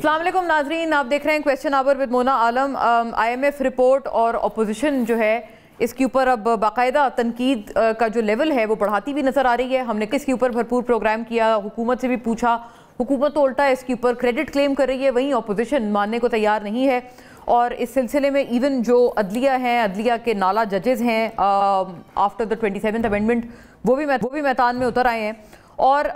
अस्सलाम वालेकुम नाजरीन, आप देख रहे हैं question hour with Mona Alam. IMF report और अपोजिशन जो है इसके ऊपर अब बाकायदा तनकीद का जो लेवल है वो बढ़ाती हुई नज़र आ रही है। हमने किसके ऊपर भरपूर प्रोग्राम किया, हुकूमत से भी पूछा, हुकूमत तो उल्टा इसके ऊपर क्रेडिट क्लेम कर रही है, वहीं अपोजिशन मानने को तैयार नहीं है। और इस सिलसिले में इवन जो अदलिया हैं, अदलिया के नाला जजेज़ हैं आफ्टर द 27th अमेंडमेंट, वो भी मैदान में उतर आए हैं। और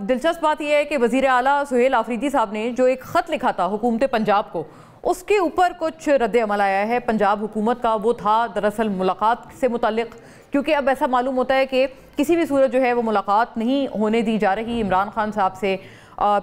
दिलचस्प बात यह है कि वज़ीर आला सुहेल आफरीदी साहब ने जो एक ख़त लिखा था हुकूमत पंजाब को, उसके ऊपर कुछ रद्द अमल आया है पंजाब हुकूमत का। वो था दरअसल मुलाकात से मुताल्लिक़, क्योंकि अब ऐसा मालूम होता है कि किसी भी सूरत जो है वो मुलाकात नहीं होने दी जा रही इमरान खान साहब से,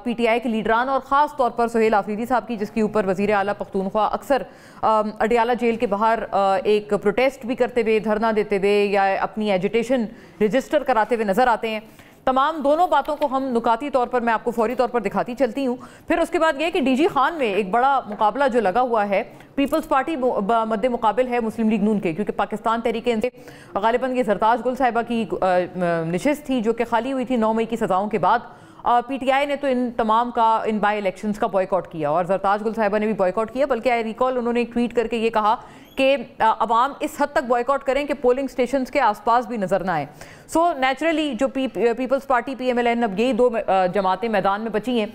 PTI के लीडरान और ख़ास तौर पर सुहेल आफरीदी साहब की, जिसके ऊपर वज़ीर आला पख्तूनख्वा अक्सर अडियाला जेल के बाहर एक प्रोटेस्ट भी करते हुए, धरना देते हुए या अपनी एजिटेशन रजिस्टर कराते हुए नज़र आते हैं। तमाम दोनों बातों को हम नुकाती तौर पर मैं आपको फौरी तौर पर दिखाती चलती हूँ। फिर उसके बाद ये कि DG खान में एक बड़ा मुकाबला जो लगा हुआ है, पीपल्स पार्टी मद्दे मुकाबिल है मुस्लिम लीग नून के, क्योंकि पाकिस्तान तहरीके इंसाफ गालिबन ये सरताज गुल साहिबा की नशिस्त थी जो कि खाली हुई थी 9 मई की सज़ाओं के बाद। PTI ने तो इन तमाम का, इन बाई इलेक्शंस का बॉयकॉट किया और सरताज गुल साहिबा ने भी बॉयकॉट किया। बल्कि आई रिकॉल उन्होंने एक ट्वीट करके ये कहा कि अवाम इस हद तक बॉयकॉट करें कि पोलिंग स्टेशंस के आसपास भी नजर ना आए। सो नेचुरली जो पीपल्स पार्टी PMLN, अब यही दो जमातें मैदान में बची हैं,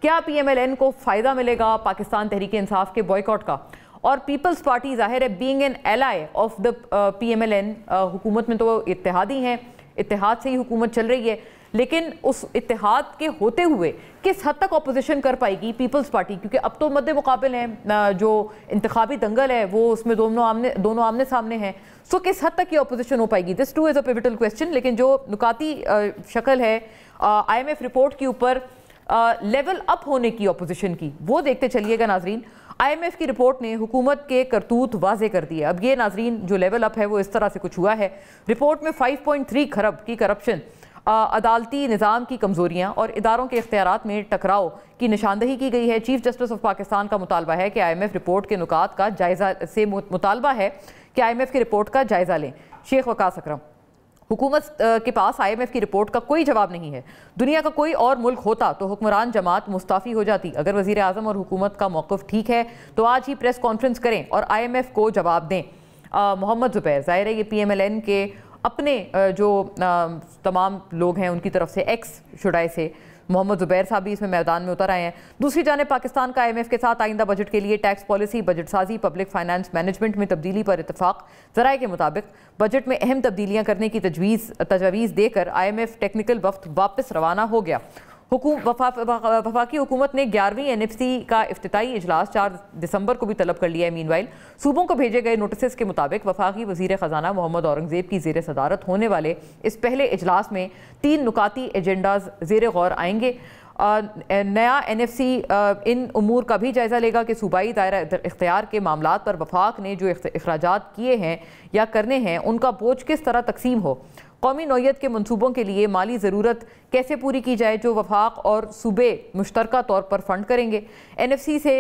क्या PMLN को फ़ायदा मिलेगा पाकिस्तान तहरीक इंसाफ के बॉयकॉट का? और पीपल्स पार्टी ज़ाहिर है being an ally of the PMLN, हुकूमत में तो इत्तेहादी हैं, इत्तेहाद से ही हुकूमत चल रही है, लेकिन उस इत्तेहाद के होते हुए किस हद तक अपोजिशन कर पाएगी पीपल्स पार्टी? क्योंकि अब तो मद्दे मुकाबिल हैं, जो इंतखाबी दंगल है वो उसमें दोनों आमने सामने हैं। सो किस हद तक ये अपोजिशन हो पाएगी? This two is a pivotal question. लेकिन जो नुकाती शक्ल है IMF रिपोर्ट के ऊपर लेवल अप होने की अपोजिशन की, वो देखते चलिएगा नाजरीन। IMF की रिपोर्ट ने हुकूमत के करतूत वाजे कर दिए। अब ये नाजरीन जो लेवल अप है वो इस तरह से कुछ हुआ है। रिपोर्ट में 5.3 खरब की करप्शन, अदालती निज़ाम की कमज़ोरियाँ और इदारों के इख्तियारात में टकराव की निशानदही की गई है। चीफ जस्टिस ऑफ पाकिस्तान का मुतालबा है कि IMF रिपोर्ट के नुकात का जायज़ा से मुतालबा है कि IMF की रिपोर्ट का जायज़ा लें। शेख वकास अकरम, हुकूमत के पास IMF की रिपोर्ट का कोई जवाब नहीं है। दुनिया का कोई और मुल्क होता तो हुक्मरान जमात मुस्ताफ़ी हो जाती। अगर वज़ीर आज़म और हुकूमत का मौक़िफ़ ठीक है तो आज ही प्रेस कॉन्फ्रेंस करें और IMF को जवाब दें। मोहम्मद ज़ुबैर, ज़ाहिर है ये PMLN के अपने जो तमाम लोग हैं उनकी तरफ से एक्स शुडाई से मोहम्मद ज़ुबैर साहब भी इसमें मैदान में उतर आए हैं। दूसरी जानिब पाकिस्तान का IMF के साथ आइंदा बजट के लिए टैक्स पॉलिसी, बजट साजी, पब्लिक फाइनेंस मैनेजमेंट में तब्दीली पर इत्तेफाक। ज़राए के मुताबिक बजट में अहम तब्दीलियाँ करने की तजवीज़ देकर IMF टेक्निकल वफ्द वापस रवाना हो गया। वफाकी हुकूमत ने 11वीं NFC का इफ्तिताई इजलास 4 दिसंबर को भी तलब कर लिया है। मीनवाइल सूबों को भेजे गए नोटिस के मुताबिक वफाकी वज़ीर ख़जाना मोहम्मद औरंगज़ेब की ज़ेर सदारत होने वाले इस पहले इजलास में 3 नुकाती एजेंडाज ज़ेर गौर आएंगे। नया NFC इन उमूर का भी जायज़ा लेगा कि सूबाई दायरा इख्तियार के मामलात पर वफाक ने जो अखराजात किए हैं या करने हैं उनका बोझ किस तरह तकसीम हो, कौमी नौयत के मनसूबों के लिए माली ज़रूरत कैसे पूरी की जाए जो वफाक और सूबे मुश्तरका तौर पर फ़ंड करेंगे। NFC से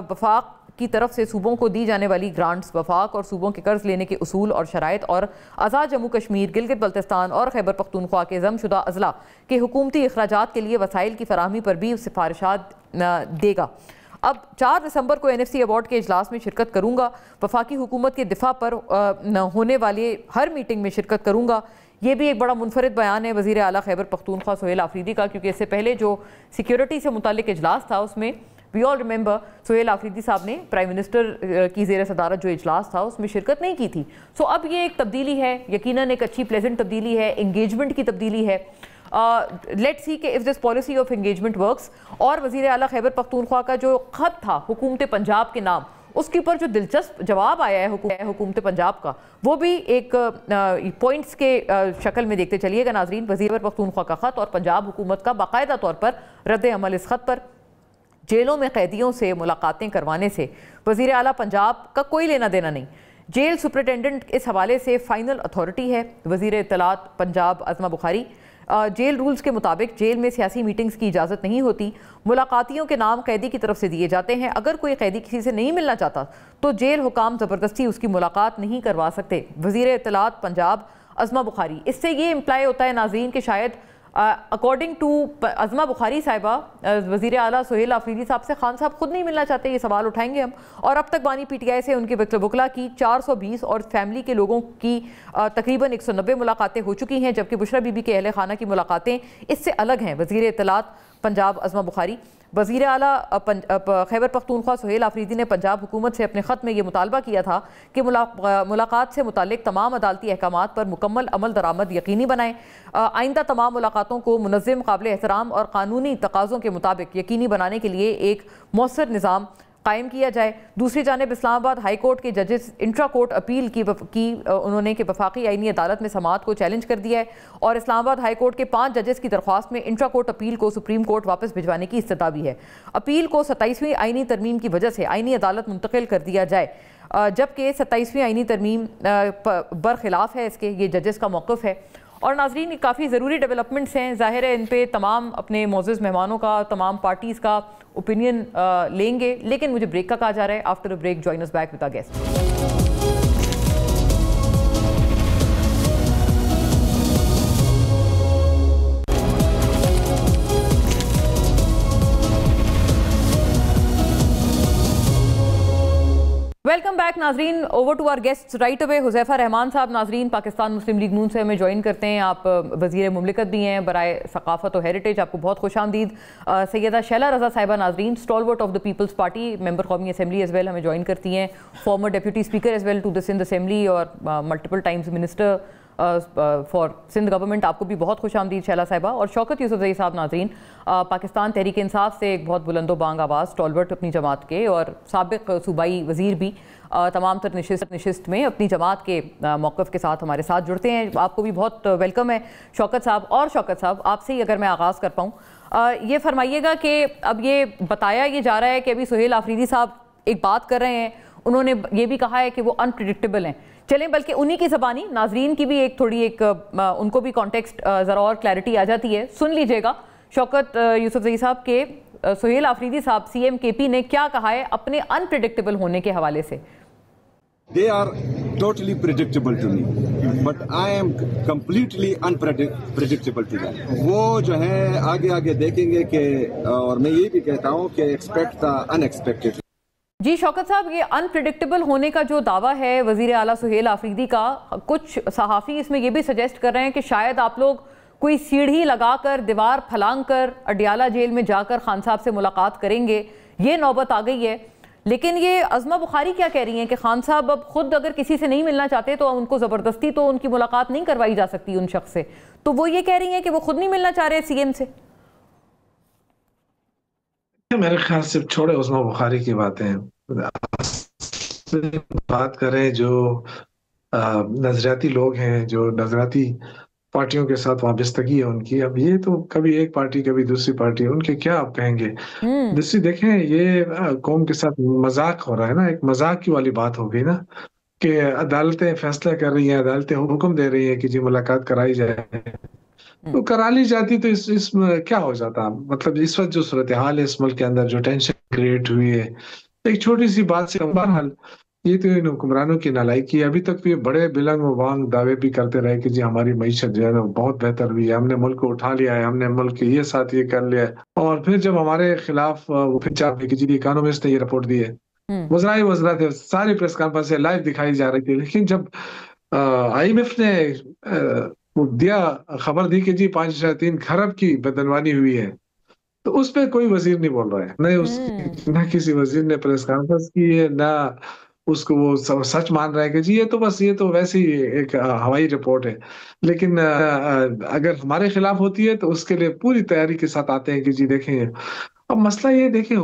वफाक की तरफ से सूबों को दी जाने वाली ग्रांट्स, वफाक और सूबों के कर्ज लेने के उसूल और शराइत और आज़ाद जम्मू कश्मीर, गिलगित बल्तिस्तान और खैबर पख्तूनख्वा के ज़मशुदा अज़ला के हुकूमती अखराजात के लिए वसाइल की फराहमी पर भी सिफारिशात देगा। अब 4 दिसंबर को NFC अवार्ड के इजलास में शिरकत करूँगा। वफाकी हुकूमत के दिफा पर होने वाले हर मीटिंग में शिरकत करूँगा। ये भी एक बड़ा मुनफरिद बयान है वज़ीर आला खैबर पख्तूनख्वा सुहेल आफरीदी का, क्योंकि इससे पहले जो सिक्योरिटी से मुतालिक इजलास था उसमें we all remember Suhail Afridi साहब ने प्राइम मिनिस्टर की ज़ेर सदारत जो इजलास था उसमें शिरकत नहीं की थी। सो अब ये एक तब्दीली है, यकीनन एक अच्छी प्लेजेंट तब्दीली है, इंगेजमेंट की तब्दीली है। लेट्स सी कि if this policy of engagement works. और वज़ीर आला खैबर पख्तूनख्वा का जो ख़त था हुकूमत पंजाब के नाम, उसके ऊपर जो दिलचस्प जवाब आया है हुकूमत पंजाब का, वो भी एक पॉइंट्स के शक्ल में देखते चलिएगा नाजरीन। वज़ीर पख्तूनख्वा का ख़त और पंजाब हुकूमत का बाकायदा तौर पर रद्द अमल। इस ख़त पर जेलों में कैदियों से मुलाकातें करवाने से वज़ीर आला पंजाब का कोई लेना देना नहीं। जेल सुपरिटेंडेंट इस हवाले से फ़ाइनल अथॉरिटी है। वज़ीर इत्तलात पंजाब अज़मा बुखारी, जेल रूल्स के मुताबिक जेल में सियासी मीटिंग्स की इजाज़त नहीं होती। मुलाकातियों के नाम कैदी की तरफ से दिए जाते हैं। अगर कोई कैदी किसी से नहीं मिलना चाहता तो जेल हुकाम ज़बरदस्ती उसकी मुलाकात नहीं करवा सकते। वज़ीर इत्तलात पंजाब अज़मा बुखारी, इससे ये इम्प्लाई होता है नाज़रीन कि शायद अकॉर्डिंग टू अज़मा बुखारी साहिबा, वज़ीर आला सुहेल आफरीदी साहब से खान साहब खुद नहीं मिलना चाहते, ये सवाल उठाएंगे हम। और अब तक बानी PTI से उनके वकला की 420 और फैमिली के लोगों की तकरीबन 190 मुलाकातें हो चुकी हैं, जबकि बुशरा बीबी के अहले खाना की मुलाकातें इससे अलग हैं। वज़ीर इत्तलात पंजाब अज़मा बुखारी, वज़ीर आला खैबर पख्तूनख्वा सुहेल आफरीदी ने पंजाब हुकूमत से अपने ख़त में ये मुतालबा किया था कि मुलाकात से मुताल्लिक़ तमाम अदालती अहकामात पर मुकम्मल अमल दरामद यकीनी बनाएं। आइंदा तमाम मुलाकातों को मुनज़्ज़म, काबिल एहतराम और कानूनी तकाज़ों के मुताबिक यकीनी बनाने के लिए एक मौसर निज़ाम कायम किया जाए। दूसरी जानिब इस्लामाबाद हाई कोर्ट के जजेस इंट्रा कोर्ट अपील की उन्होंने कि वफाकी आईनी अदालत में समाअत को चैलेंज कर दिया है और इस्लामाबाद हाई कोर्ट के 5 जजेस की दरख्वास्त में इंट्रा कोर्ट अपील को सुप्रीम कोर्ट वापस भिजवाने की इस्तदा भी है। अपील को 27वीं आईनी तरमीम की वजह से आईनी अदालत मुंतकिल कर दिया जाए, जबकि 27वीं आईनी तरमीम बरखिलाफ है इसके, ये जजेस का मौक़िफ़ है। और नाज़रीन, काफ़ी ज़रूरी डेवलपमेंट्स हैं, ज़ाहिर है इन पे तमाम अपने मोअज़्ज़ज़ मेहमानों का, तमाम पार्टीज़ का ओपिनियन लेंगे, लेकिन मुझे ब्रेक का कहा जा रहा है। After a break join us back with our guest. Welcome back नाजरीन, over to our guest right away. Huzaifa Rehman साहब नाजरीन पाकिस्तान मुस्लिम लीग नून से हमें ज्वाइन करते हैं। आप वज़ीर मुमलिकत भी हैं बराए सकाफ़त और हेरिटेज, आपको बहुत खुश आमदीद। सैयदा शैला रज़ा साहिबा नाजरीन, stalwart of the Peoples Party, member कौमी असम्बली एज़ वेल, हमें ज्वाइन करती हैं। Former deputy speaker as well to the Sindh assembly और multiple times minister for Sindh government, आपको भी बहुत खुश आमदीद शैला साहिबा। और शौकत यूसुफ़ज़ई साहब नाज़रीन, पाकिस्तान तहरीक इंसाफ से एक बहुत बुलंदो बांग आवाज़, स्टॉलवर्ट अपनी जमात के और साबिक़ सूबाई वज़ीर भी, तमाम तर नशिस्त में अपनी जमात के मौक़िफ़ के साथ हमारे साथ जुड़ते हैं। आपको भी बहुत वेलकम है शौकत साहब। और शौकत साहब, आपसे ही अगर मैं आगाज़ कर पाऊँ, ये फरमाइएगा कि अब ये बताया ये जा रहा है कि अभी सुहेल आफरीदी साहब एक बात कर रहे हैं, उन्होंने ये भी कहा है कि वो अनप्रिडिक्टेबल हैं। चलें बल्कि उन्हीं की ज़बानी नाजरीन की भी एक थोड़ी एक उनको भी कॉन्टेक्स्ट ज़रा और क्लैरिटी आ जाती है, सुन लीजिएगा। शौकत यूसुफ़ज़ई साहब के सुहेल आफरीदी साहब CM KP ने क्या कहा है अपने अनप्रिडिक्टेबल होने के हवाले से। They are totally predictable to me, but I am completely unpredictable to them. वो जो है आगे आगे देखेंगे कि, और मैं ये भी कहता हूँ कि expect the unexpected। जी शौकत साहब, ये अनप्रिडिक्टेबल होने का जो दावा है वज़ीर आला सुहेल आफरीदी का, कुछ सहाफ़ी इसमें ये भी सजेस्ट कर रहे हैं कि शायद आप लोग कोई सीढ़ी लगाकर, दीवार फलांग कर अडियाला जेल में जाकर खान साहब से मुलाकात करेंगे, ये नौबत आ गई है। लेकिन ये अज़मा बुखारी क्या कह रही हैं कि खान साहब अब खुद अगर किसी से नहीं मिलना चाहते तो उनको ज़बरदस्ती तो उनकी मुलाकात नहीं करवाई जा सकती उन शख्स से, तो वो ये कह रही हैं कि वो खुद नहीं मिलना चाह रहे CM से। मेरे ख्याल से छोड़े अज़मा बुखारी की बातें, बात करें जो नजरियाती लोग हैं, जो नजरियाती पार्टियों के साथ वाबस्तगी है उनकी। अब ये तो कभी एक पार्टी कभी दूसरी पार्टी, उनके क्या आप कहेंगे। दूसरी देखें, ये कौम के साथ मजाक हो रहा है ना, एक मजाक की वाली बात हो गई ना, कि अदालतें फैसला कर रही हैं, अदालतें हुक्म दे रही हैं कि जी मुलाकात कराई जाए, तो करा ली जाती तो इस क्या हो जाता। मतलब इस वक्त जो सूरत हाल है इस मुल्क के अंदर, जो टेंशन क्रिएट हुई है एक छोटी सी बात से, बहरहाल ये तो इन हुक्मरानों की नालायकी। अभी तक तो ये बड़े बिलंग वांग दावे भी करते रहे कि जी हमारी मईशत जो है ना बहुत बेहतर हुई है, हमने मुल्क को उठा लिया है, हमने मुल्क के ये साथ ये कर लिया है। और फिर जब हमारे खिलाफ वो फिर चाहे कि जी इकोनॉमिस्ट ने ये रिपोर्ट दी है, वज़रा थे, सारी प्रेस कॉन्फ्रेंस लाइव दिखाई जा रही थी। लेकिन जब IMF ने वो दिया, खबर दी कि जी 5.3 खरब की बदनवानी हुई है, तो उस पर कोई वजीर नहीं बोल रहा है, न किसी वजीर ने प्रेस कॉन्फ्रेंस की है, ना उसको वो सच मान रहा है कि जी ये तो बस ये तो वैसी एक हवाई रिपोर्ट है। लेकिन अगर हमारे खिलाफ होती है तो उसके लिए पूरी तैयारी के साथ आते हैं कि जी देखें। अब मसला ये देखें,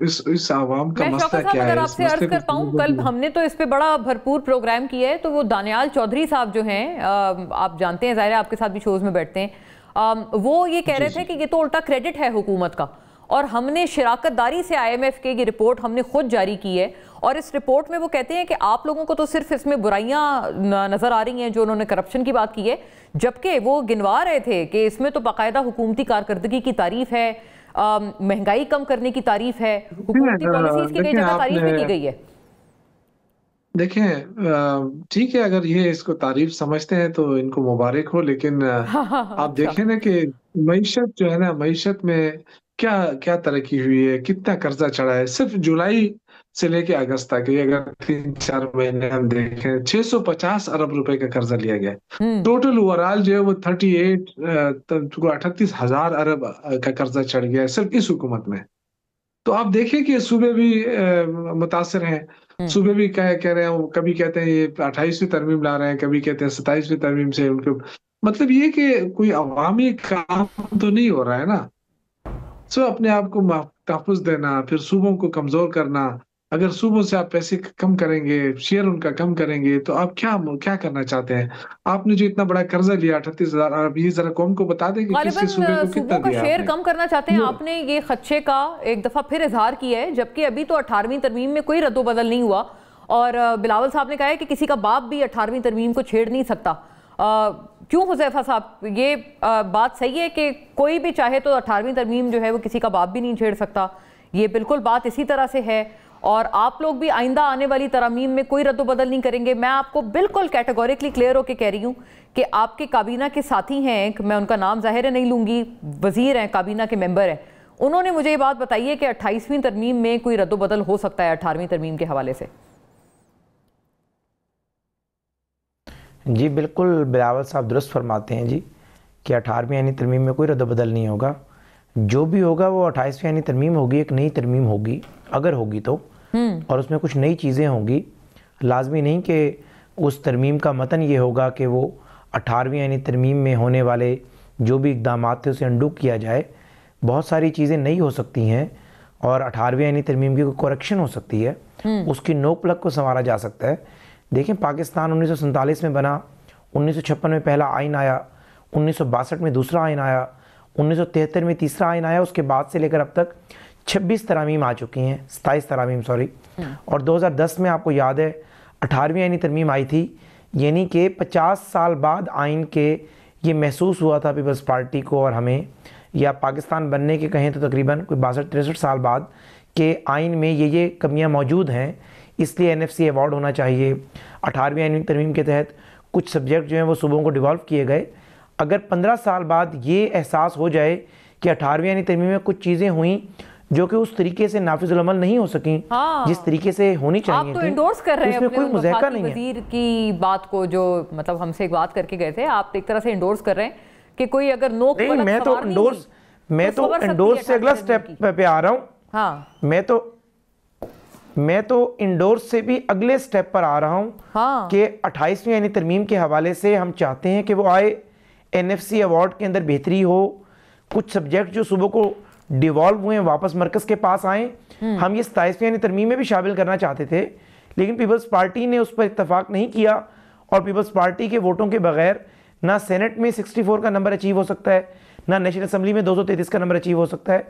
इस आवाम का मसला क्या है। अगर आपसे अर्ज कर पाऊं, कल हमने तो इस पे बड़ा भरपूर प्रोग्राम किया है, तो वो दानियाल चौधरी साहब जो हैं, आप जानते हैं, ज़ाहिर है आपके साथ भी शोज में बैठते हैं, वो ये कह रहे थे कि ये तो उल्टा क्रेडिट है हुकूमत का, और हमने शराकतदारी से IMF के ये रिपोर्ट हमने खुद जारी की है, और इस रिपोर्ट में वो कहते हैं कि आप लोगों को तो सिर्फ इसमें बुराइयां नजर आ रही हैं, जो उन्होंने करप्शन की बात की है, जबकि वो गिनवा रहे थे कि इसमें तो बाकायदा हुकूमती कारकर्दगी की तारीफ है, महंगाई कम करने की तारीफ है, हुकूमती पॉलिसीज की कई जगह तारीफ भी की गई है। देखें, ठीक है, अगर ये इसको तारीफ समझते हैं तो इनको मुबारक हो, लेकिन आप अच्छा। देखें ना कि मईशत जो है ना, मईशत में क्या क्या तरक्की हुई है, कितना कर्जा चढ़ा है। सिर्फ जुलाई से लेके अगस्त तक, ये अगर 3-4 महीने हम देखें, 650 अरब रुपए का कर्जा लिया गया है। हम्म। टोटल ओवरऑल जो है वो 38,000 अरब का कर्जा चढ़ गया है सिर्फ इस हुकूमत में। तो आप देखिए कि सूबे भी मुतासर हैं। हम्म। सूबे भी कह रहे हैं, वो कभी कहते हैं ये 28वीं तरमीम ला रहे हैं, कभी कहते हैं 27वीं तरमीम से उनके, मतलब ये कि कोई अवामी काम तो नहीं हो रहा है ना। सो अपने आप को तहफ़्फ़ुज़ देना, फिर सूबों को कमजोर करना। अगर सूबों से आप पैसे कम करेंगे, शेयर उनका कम करेंगे, तो आप क्या क्या करना चाहते हैं? आपने जो इतना बड़ा कर्जा लिया 38,000, आप ये जरा कौम को बता दें कि किस किस सूबे गालिबन को कितना सूबों का दिया शेयर आपने। कम करना चाहते हैं आपने, ये खदशे का एक दफ़ा फिर इजहार किया है, जबकि अभी तो 18वीं तरमीम में कोई रद्दोबदल नहीं हुआ। और बिलावल साहब ने कहा है कि किसी का बाप भी 18वीं तरमीम को छेड़ नहीं सकता। क्यों हुज़ैफा साहब, ये बात सही है कि कोई भी चाहे तो 18वीं तरमीम जो है वो किसी का बाप भी नहीं छेड़ सकता? ये बिल्कुल बात इसी तरह से है, और आप लोग भी आइंदा आने वाली तरमीम में कोई रद्दोबदल नहीं करेंगे? मैं आपको बिल्कुल कैटेगोरिकली क्लियर होकर कह रही हूँ कि आपके काबीना के साथी हैं, मैं उनका नाम ज़ाहिर नहीं लूँगी, वज़ीर हैं, काबीना के मेंबर हैं, उन्होंने मुझे ये बात बताई है कि 28वीं तरमीम में कोई रद्दोबदल हो सकता है 18वीं तरमीम के हवाले से। जी बिल्कुल, बिलावल साहब दुरुस्त फरमाते हैं जी कि 18वीं यानी तरमीम में कोई रद्दोबदल नहीं होगा। जो भी होगा वो 28वीं यानी तरमीम होगी, एक नई तरमीम होगी अगर होगी तो, और उसमें कुछ नई चीज़ें होंगी। लाजमी नहीं कि उस तरमीम का मतन ये होगा कि वो 18वीं यानी तरमीम में होने वाले जो भी इक़दाम थे उसे अंडू किया जाए। बहुत सारी चीज़ें नई हो सकती हैं और 18वीं यानी तरमीम की कोई करेक्शन हो सकती है, उसकी नोक पलक को संवारा जा सकता है। देखें, पाकिस्तान 1947 में बना, 1956 में पहला आइन आया, 1962 में दूसरा आइन आया, 1973 में तीसरा आइन आया, उसके बाद से लेकर अब तक 26 तरामीम आ चुकी हैं, 27 तरामीम सॉरी। और 2010 में आपको याद है 18वीं आइनी तरमीम आई थी, यानी कि 50 साल बाद आइन के ये महसूस हुआ था पीपल्स पार्टी को और हमें, या पाकिस्तान बनने के कहें तो तकरीबन कोई 62-63 साल बाद के आइन में ये कमियां मौजूद हैं, इसलिए NFC अवार्ड होना चाहिए। 18वीं आइनी तरमीम के तहत कुछ सब्जेक्ट जो हैं वो सूबों को डिवॉल्व किए गए। अगर 15 साल बाद ये एहसास हो जाए कि 18वीं आइनी तरमीम में कुछ चीज़ें हुई जो कि उस तरीके से नाफिजुल अमल नहीं हो सकी, जिस तरीके से होनी चाहिए, आप तो इंडोर्स कर रहे हैं अपने कोई मुज़ाहरा नहीं है। वजीर की बात को, जो मतलब हमसे एक बात करके गए थे, आप एक तरह से इंडोर्स कर रहे हैं कि कोई अगर नोक नहीं, मैं तो इंडोर्स से अगला स्टेप पे आ रहा हूँ। हाँ, मैं तो इंडोर्स से भी अगले स्टेप पर आ रहा हूँ। हाँ, कि 28वीं यानी तरमीम के हवाले से हम चाहते हैं कि वो आए, NFC अवार्ड के अंदर बेहतरी हो, कुछ सब्जेक्ट जो सुबह को डिवॉल्व हुए वापस मरकज़ के पास आए। हम ये 27वीं यानी तरमीम में भी शामिल करना चाहते थे, लेकिन पीपल्स पार्टी ने उस पर इत्तफाक नहीं किया, और पीपल्स पार्टी के वोटों के बगैर ना सेनेट में 64 का नंबर अचीव हो सकता है, ना नेशनल असम्बली में 233 का नंबर अचीव हो सकता है।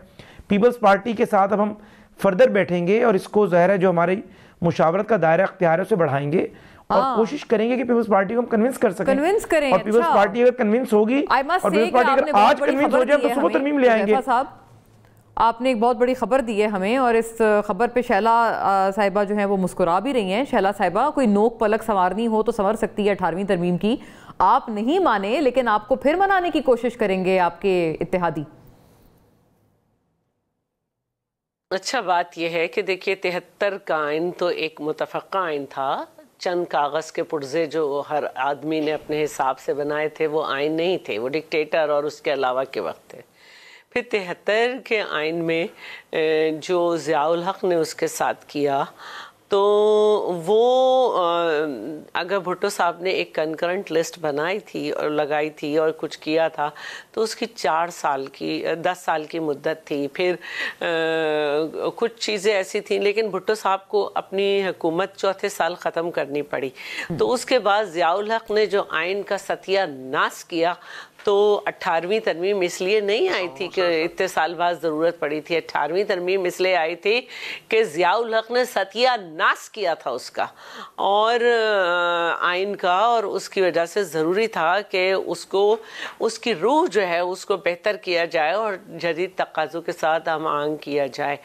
पीपल्स पार्टी के साथ अब हम फर्दर बैठेंगे और इसको ज़ाहिर है जो हमारी मुशावरत का दायरा अख्तियार है उसे बढ़ाएंगे और कोशिश करेंगे कि पीपल्स पार्टी को हम कन्विंस कर सकें। और पीपल्स पार्टी अगर कन्विंस होगी और पीपल्स पार्टी अगर आज कन्विंस हो जाए तो सुबह तरमीम ले आएंगे। साहब, आपने एक बहुत बड़ी खबर दी है हमें, और इस खबर पे शैला साहिबा जो है वो मुस्कुरा भी रही हैं। शैला साहिबा, कोई नोक पलक संवारनी हो तो संवर सकती है 18वीं तरमीम की। आप नहीं माने, लेकिन आपको फिर मनाने की कोशिश करेंगे आपके इत्तेहादी। अच्छा, बात यह है कि देखिए 73 का आइन तो एक मुतफ़क़ा आइन था, चंद कागज़ के पुर्जे जो हर आदमी ने अपने हिसाब से बनाए थे, वो आइन नहीं थे, वो डिक्टेटर और उसके अलावा के वक्त थे। फिर 73 के आइन में जो ज़ियाउल हक़ ने उसके साथ किया, तो वो अगर भुट्टो साहब ने एक कंकरेंट लिस्ट बनाई थी और लगाई थी और कुछ किया था, तो उसकी 10 साल की मुद्दत थी। फिर कुछ चीज़ें ऐसी थी, लेकिन भुट्टो साहब को अपनी हुकूमत चौथे साल ख़त्म करनी पड़ी। तो उसके बाद ज़ियाउल हक़ ने जो आइन का सत्यानाश किया, तो 18वीं तरमीम इसलिए नहीं आई थी कि इतने साल बाद ज़रूरत पड़ी थी। 18वीं तरमीम इसलिए आई थी कि ज़ियाउल हक ने सत्यानाश किया था उसका और आइन का, और उसकी वजह से ज़रूरी था कि उसको, उसकी रूह जो है उसको बेहतर किया जाए और जदीद तकाज़ों के साथ हम आंग किया जाए।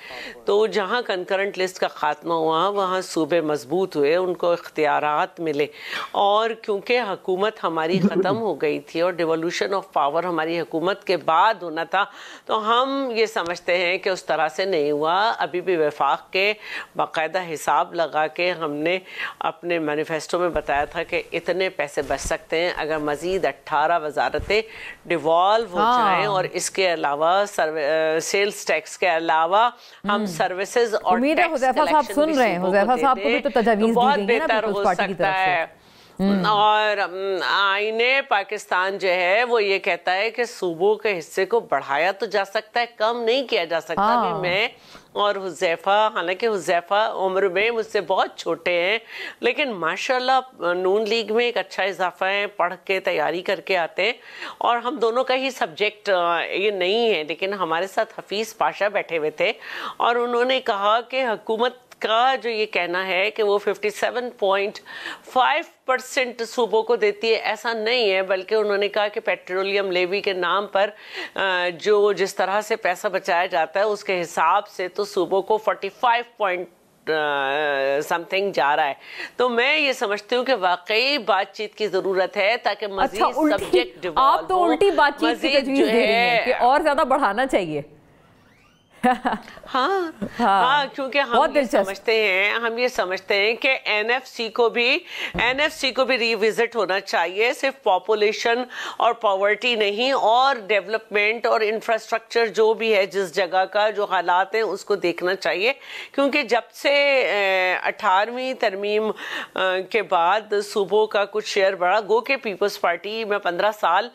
तो जहाँ कंकरेंट लिस्ट का ख़ात्मा हुआ वहाँ सूबे मजबूत हुए, उनको इख्तियारात मिले, और क्योंकि हुकूमत हमारी ख़त्म हो गई थी और डिवोल्यूशन ऑफ पावर हमारी हुकूमत के बाद होना था, तो हम ये समझते हैं कि उस तरह से नहीं हुआ। अभी भी वफाक के बाकायदा हिसाब लगा के हमने अपने मैनिफेस्टो में बताया था कि इतने पैसे बच सकते हैं अगर मज़ीद 18 वजारतें डिवॉल्व हो जाएं, और इसके अलावा सेल्स टैक्स के अलावा हम सर्विसेज और टैक्स कलेक्शन सुन रहे हैं, हुज़ैफा साहब को भी तो तजवीज़ बहुत दी गई है ना बेहतर हो सकता है। और आईने पाकिस्तान जो है वो ये कहता है कि सूबों के हिस्से को बढ़ाया तो जा सकता है, कम नहीं किया जा सकता। भी मैं और हुज़ैफा, हालांकि हुज़ैफा उम्र में मुझसे बहुत छोटे हैं, लेकिन माशाल्लाह नून लीग में एक अच्छा इजाफा है, पढ़ के तैयारी करके आते हैं, और हम दोनों का ही सब्जेक्ट ये नहीं है, लेकिन हमारे साथ हफीज़ पाशा बैठे हुए थे और उन्होंने कहा कि हुकूमत का जो ये कहना है कि वो 57.5% सूबों को देती है, ऐसा नहीं है, बल्कि उन्होंने कहा कि पेट्रोलियम लेवी के नाम पर जो जिस तरह से पैसा बचाया जाता है उसके हिसाब से तो सूबों को 45 पॉइंट समथिंग जा रहा है। तो मैं ये समझती हूँ कि वाकई बातचीत की जरूरत है ताकि मजीद सब्जेक्ट डिवॉल्व हो। आप तो उल्टी बातचीत की तजवीज़ दे रही हैं कि और ज्यादा बढ़ाना चाहिए। हाँ, क्योंकि हम ये समझते हैं कि एनएफसी को भी रिविजिट होना चाहिए, सिर्फ पॉपुलेशन और पॉवर्टी नहीं, और डेवलपमेंट और इंफ्रास्ट्रक्चर जो भी है जिस जगह का जो हालात हैं उसको देखना चाहिए। क्योंकि जब से 18वीं तरमीम के बाद सूबों का कुछ शेयर बढ़ा, गो के पीपल्स पार्टी में 15 साल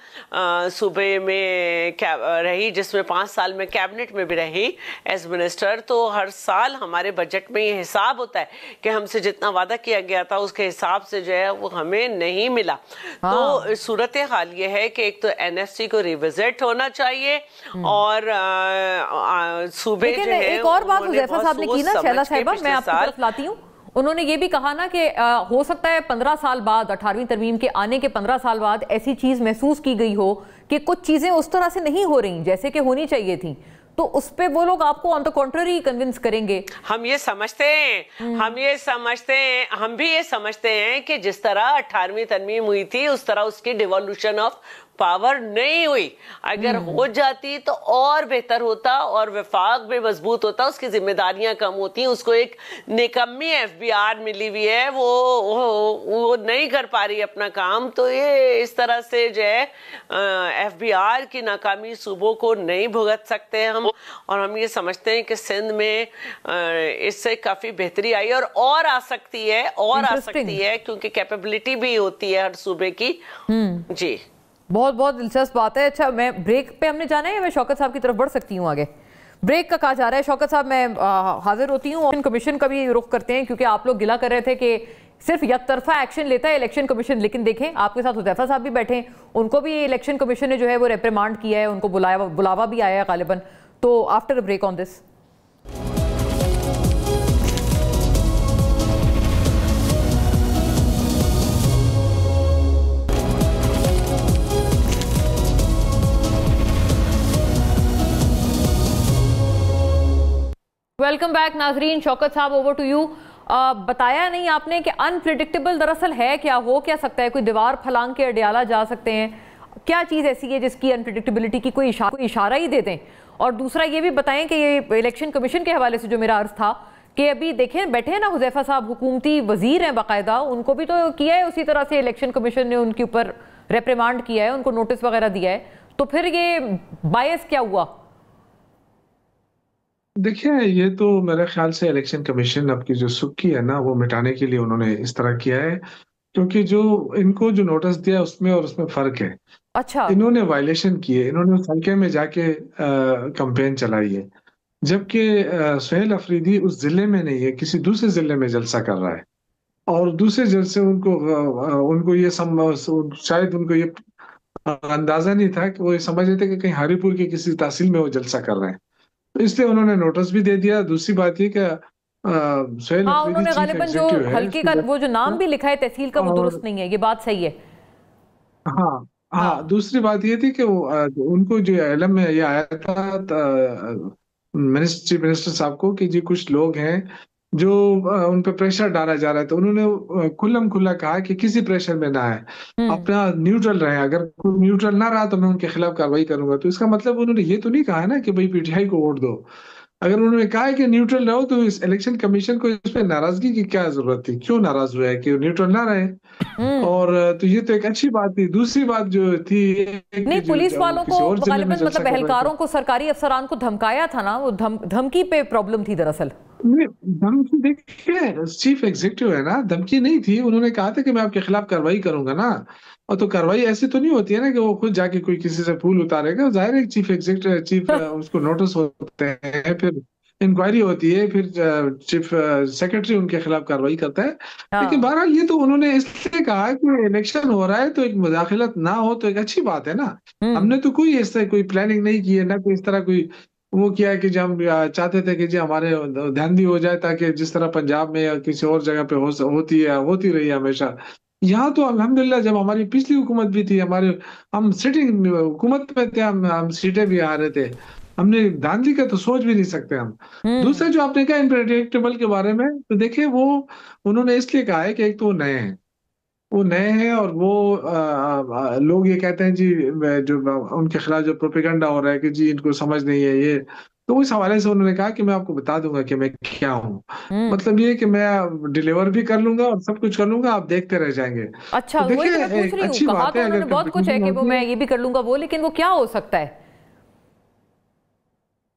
सूबे में रही, जिसमें 5 साल में कैबिनेट में भी रही एज मिनिस्टर, तो हर साल हमारे बजट में ये हिसाब होता है कि हमसे जितना वादा किया गया था उसके हिसाब से जो है वो हमें नहीं मिला। तो सूरत हाल ये है कि एक तो एनएफसी को रिविजिट होना चाहिए, और सूबे जो है, एक और बात हुज़ैफा साहब ने की ना, शैला साहिबा, मैं आपकी तरफ लाती हूँ, उन्होंने ये भी कहा ना कि हो सकता है 15 साल बाद, 18वीं तरमीम के आने के 15 साल बाद ऐसी चीज महसूस की गई हो कि कुछ चीजें उस तरह से नहीं हो रही जैसे कि होनी चाहिए थी, तो उस पे वो लोग आपको ऑन द कॉन्ट्ररी कन्विंस करेंगे। हम भी ये समझते हैं कि जिस तरह 18वीं तरमीम हुई थी उस तरह उसकी डिवोल्यूशन ऑफ पावर नहीं हुई। अगर हो जाती तो और बेहतर होता और वफाक भी मजबूत होता, उसकी जिम्मेदारियां कम होती। उसको एक निकम्मी एफबीआर मिली हुई है, वो नहीं कर पा रही अपना काम। तो ये इस तरह से जो है एफबीआर की नाकामी सूबों को नहीं भुगत सकते हम, और हम ये समझते हैं कि सिंध में इससे काफी बेहतरी आई और आ सकती है क्योंकि कैपेबिलिटी भी होती है हर सूबे की। जी, बहुत बहुत दिलचस्प बात है। अच्छा, मैं ब्रेक पे हमने जाना है या मैं शौकत साहब की तरफ बढ़ सकती हूँ आगे? ब्रेक का कहा जा रहा है। शौकत साहब, मैं हाजिर होती हूँ। इलेक्शन कमीशन का भी रुख करते हैं, क्योंकि आप लोग गिला कर रहे थे कि सिर्फ यकतरफा एक्शन लेता है इलेक्शन कमीशन, लेकिन देखें आपके साथ हुज़ैफा साहब भी बैठे हैं, उनको भी इलेक्शन कमीशन ने जो है वो रेप्रिमांड किया है, उनको बुलावा भी आया है गालिबन। तो after break on this. Welcome back नाजरीन। शौकत साहब, ओवर टू यू। बताया नहीं आपने कि अनप्रिडिक्टेबल दरअसल है क्या, हो क्या सकता है? कोई दीवार फलांग के अडियाला जा सकते हैं, क्या चीज़ ऐसी है जिसकी अनप्रिडिक्टेबिलिटी की कोई इशारा ही दे दें? और दूसरा ये भी बताएं कि ये इलेक्शन कमीशन के हवाले से जो मेरा अर्ज था कि अभी देखें बैठे हैं ना हुज़ैफा साहब, हुकूमती वजीर हैं बाकायदा, उनको भी तो किया है उसी तरह से इलेक्शन कमीशन ने उनके ऊपर रेप्रिमांड किया है, उनको नोटिस वगैरह दिया है, तो फिर ये बायस क्या हुआ? देखिए, ये तो मेरे ख्याल से इलेक्शन कमीशन आपकी जो सुक्की है ना वो मिटाने के लिए उन्होंने इस तरह किया है, क्योंकि जो इनको जो नोटिस दिया उसमें और उसमें फर्क है। अच्छा, इन्होंने वायलेशन किए, इन्होंने उस हल्के में जाके कैंपेन चलाई है, जबकि सुहेल अफरीदी उस जिले में नहीं है, किसी दूसरे जिले में जलसा कर रहा है, और दूसरे जिले से उनको ये शायद उनको ये अंदाजा नहीं था कि वो ये समझ रहे थे कि कहीं हरिपुर की किसी तहसील में वो जलसा कर रहे हैं, तो इसलिए उन्होंने नोटिस भी दे दिया। दूसरी बात ये कि सोहेल हाँ, अफरीदी उन्होंने चीफ गालिबन जो एग्जीक्यूटिव है हल्के का वो जो नाम भी लिखा है तहसील का वो और दुरुस्त नहीं है, ये बात सही है। हाँ हाँ, हाँ। दूसरी बात ये थी कि वो उनको जो इल्म में ये आया था चीफ मिनिस्टर साहब को कि जी कुछ लोग हैं जो उन पे प्रेशर डाला जा रहा है, तो उन्होंने खुल्लम खुल्ला कहा कि किसी प्रेशर में ना आए, हम्म। अपना न्यूट्रल रहे, अगर कोई न्यूट्रल ना रहा तो मैं उनके खिलाफ कार्रवाई करूंगा। तो इसका मतलब उन्होंने ये तो नहीं कहा ना कि भाई पीटीआई को वोट दो। अगर उन्होंने कहा है कि न्यूट्रल रहो, तो इस इलेक्शन कमीशन को इस पे नाराजगी की क्या जरूरत थी, क्यों नाराज हुआ है कि न्यूट्रल ना रहे। हम्म। और तो ये तो एक अच्छी बात थी। दूसरी बात जो थी नहीं, कि पुलिस जो वालों किसी को और जिले में गालिबन जलसा मतलब कर रहे थे, एहलकारों को, सरकारी अफसरान को धमकाया था ना, वो धमकी पे प्रॉब्लम थी दरअसल। नहीं, धमकी देखिए चीफ एग्जीक्यूटिव है ना, धमकी नहीं थी। उन्होंने कहा था कि मैं आपके खिलाफ कार्रवाई करूंगा ना, और तो कार्रवाई ऐसी तो नहीं होती है ना कि वो खुद जाके कोई किसी से फूल उतारेगा। जाहिर है चीफ एग्जीक्यूटिव चीफ उसको नोटिस होते हैं, फिर इंक्वायरी होती है, फिर चीफ सेक्रेटरी उनके खिलाफ कार्रवाई करता है। लेकिन हाँ। बहरहाल ये तो उन्होंने इसलिए कहा कि इलेक्शन हो रहा है तो एक मुदाखलत ना हो तो एक अच्छी बात है ना। हम्म। हमने तो कोई इस तरह कोई प्लानिंग नहीं की है ना, कोई इस तरह कोई वो किया है कि जो हम चाहते थे कि जी हमारे ध्यान हो जाए, ताकि जिस तरह पंजाब में या किसी और जगह पे होती है, होती रही है हमेशा। यहाँ तो अल्हम्दुलिल्लाह जब हमारी पिछली हुकूमत भी थी, हमारे हम सिटिंग हुकूमत में थे, हम सीटें भी आ रहे थे, हमने धांधली का तो सोच भी नहीं सकते हम। हम्म। दूसरा जो आपने कहा इनप्रेडिक्टेबल के बारे में, तो देखिए वो उन्होंने इसलिए कहा है कि एक तो वो नए हैं, वो नए हैं, और वो लोग ये कहते हैं जी जो उनके खिलाफ जो प्रोपेगेंडा हो रहा है कि जी इनको समझ नहीं है ये, तो उस हवाले से उन्होंने कहा कि मैं आपको बता दूंगा कि मैं क्या हूँ। हम्म। मतलब ये कि मैं डिलीवर भी कर लूंगा और सब कुछ कर लूंगा, आप देखते रह जाएंगे। अच्छा, तो वही तो देखिए मैं पूछ एक रही हूँ, अच्छी कहा बात तो है उन्होंने अगर बहुत कुछ है कंपटीशन कि वो होती मैं है। ये भी कर लूंगा वो, लेकिन वो क्या हो सकता है?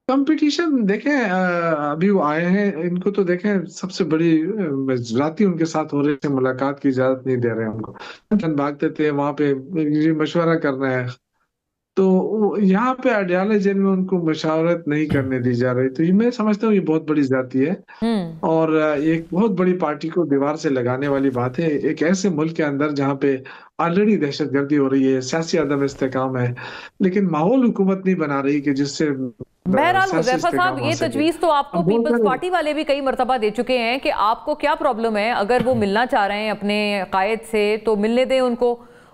कंपटीशन देखें, अभी वो आए हैं, इनको तो देखें सबसे बड़ी राती उनके साथ हो रही है, मुलाकात की इजाजत नहीं दे रहे हैं उनको, भागते थे वहां पे ये मशवरा करना है। तो यहाँ पे अडयाला जेल में उनको मशावरत नहीं करने दी जा रही, तो ये मैं समझता हूँ ये बहुत बड़ी जाती है, हम्म। और एक बहुत बड़ी पार्टी को दीवार से लगाने वाली बात है एक ऐसे मुल्क के अंदर जहाँ पे ऑलरेडी दहशतगर्दी हो रही है, सियासी अदम इस्तेकाम है, लेकिन माहौल हुकूमत नहीं बना रही कि जिससे बहरहाल सियासी हुजैफा साहब, इस्तेकाम हो ये सके। तजवीज़ तो आपको हम बोल पीपल्स रहे पार्टी वाले भी कई मरतबा दे चुके हैं कि आपको क्या प्रॉब्लम है, अगर वो मिलना चाह रहे हैं अपने कायद से तो मिलने दें उनको।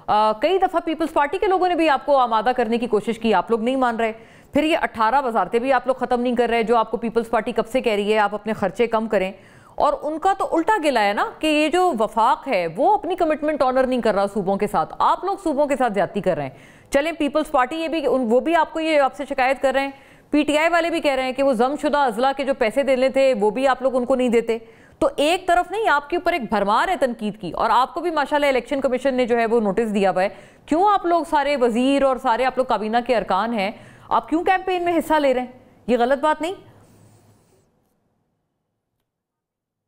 कई दफ़ा पीपल्स पार्टी के लोगों ने भी आपको आमादा करने की कोशिश की, आप लोग नहीं मान रहे। फिर ये 18 वजारतें भी आप लोग ख़त्म नहीं कर रहे, जो आपको पीपल्स पार्टी कब से कह रही है आप अपने खर्चे कम करें। और उनका तो उल्टा गिला है ना कि ये जो वफाक है वो अपनी कमिटमेंट ऑनर नहीं कर रहा सूबों के साथ, आप लोग सूबों के साथ ज्यादती कर रहे हैं। चलें, पीपल्स पार्टी ये भी वो भी आपको ये आपसे शिकायत कर रहे हैं, पीटीआई वाले भी कह रहे हैं कि वो जमशुदा अजला के जो पैसे देने थे वो भी आप लोग उनको नहीं देते। तो एक तरफ नहीं, आपके ऊपर एक भरमार है तनकीद की, और आपको भी माशाल्लाह इलेक्शन कमीशन ने जो है वो नोटिस दिया हुआ है। क्यों आप लोग सारे वजीर और सारे आप लोग काबीना के अरकान हैं, आप क्यों कैंपेन में हिस्सा ले रहे हैं? ये गलत बात नहीं?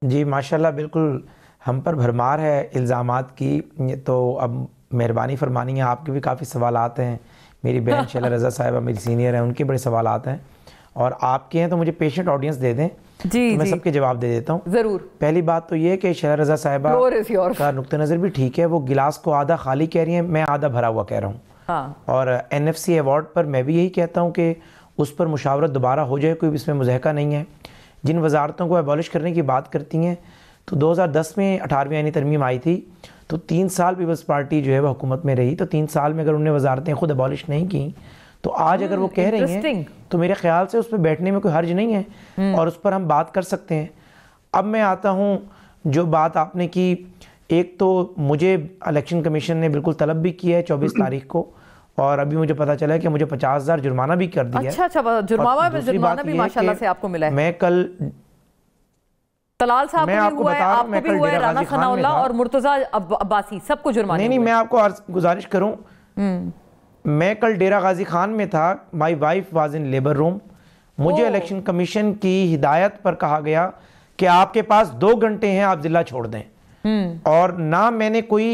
जी माशाल्लाह, बिल्कुल हम पर भरमार है इल्ज़ामात की। तो अब मेहरबानी फरमानी है, आपके भी काफ़ी सवालात हैं, मेरी बहन शैला रज़ा साहिबा मेरी सीनियर हैं, उनके बड़े सवालात हैं, और आपके हैं तो मुझे पेशेंट ऑडियंस दे दें जी, तो मैं जी, सबके जवाब दे देता हूँ। ज़रूर। पहली बात तो ये कि शैला रज़ा साहिबा का नुक्ता नज़र भी ठीक है, वो गिलास को आधा खाली कह रही हैं, मैं आधा भरा हुआ कह रहा हूँ। हाँ। और NFC अवार्ड पर मैं भी यही कहता हूँ कि उस पर मुशावरत दोबारा हो जाए, कोई इसमें मुज़हका नहीं है। जिन वजारतों को एबॉलिश करने की बात करती हैं, तो 2010 में 18वीं आईनी तरमीम आई थी, तो 3 साल पीपल्स पार्टी जो है वह हुकूमत में रही, तो 3 साल में अगर उन्होंने वजारतें खुद एबॉलिश नहीं की, तो आज अगर वो कह रही हैं तो मेरे ख्याल से उस पर बैठने में कोई हर्ज नहीं है और उस पर हम बात कर सकते हैं। अब मैं आता हूँ जो बात आपने की, एक तो मुझे इलेक्शन कमीशन ने बिल्कुल तलब भी किया है 24 तारीख को, और अभी मुझे पता चला है कि मुझे 50,000 जुर्माना भी कर दिया है। अच्छा, जुर्माना भी माशाल्लाह से आपको मिला है। मैं कल तलाल साहब को भी हुआ है, आपको भी हुआ है, राना सनाउल्लाह और मुर्तजा अब्बासी सबको जुर्माना। नहीं, मैं आपको गुजारिश करूं, मैं कल डेरा गाजी खान में था, my wife was in labour room, मुझे इलेक्शन कमीशन की हिदायत पर कहा गया कि आपके पास 2 घंटे हैं, आप जिला छोड़ दें। और ना मैंने कोई